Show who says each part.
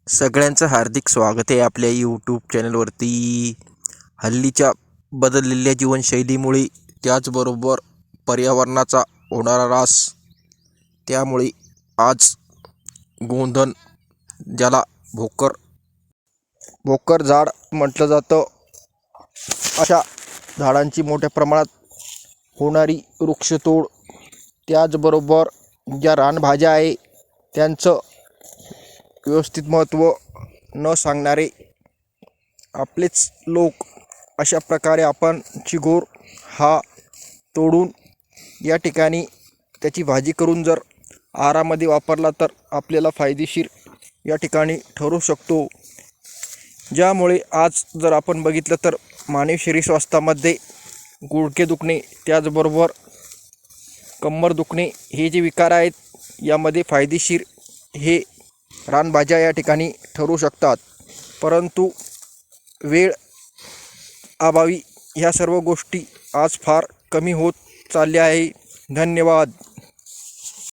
Speaker 1: सगळ्यांचं हार्दिक स्वागत आहे आपल्या यूट्यूब चॅनलवरती. हल्लीच्या बदललेल्या जीवनशैलीमुळे त्याचबरोबर पर्यावरणाचा होणारा ऱ्हास, त्यामुळे आज गोंधन, ज्याला भोकर झाड म्हटलं जातं, अशा झाडांची मोठ्या प्रमाणात होणारी वृक्षतोड, त्याचबरोबर ज्या रानभाज्या आहे त्यांचं व्यवस्थित महत्त्व न सांगणारे आपलेच लोक, अशा प्रकारे आपण चिगोर हा तोडून या ठिकाणी त्याची भाजी करून जर आहारामध्ये वापरला तर आपल्याला फायदेशीर या ठिकाणी ठरू शकतो. ज्यामुळे आज जर आपण बघितलं तर मानवी शरीर स्वास्थ्यामध्ये गुडघे दुखणे, त्याचबरोबर कंबर दुखणे हे जे विकार आहेत, यामध्ये फायदेशीर हे रानभाज्या या ठिकाणी ठरू शकतात. परंतु वेळ अभावी ह्या सर्व गोष्टी आज फार कमी होत चालल्या आहे. धन्यवाद.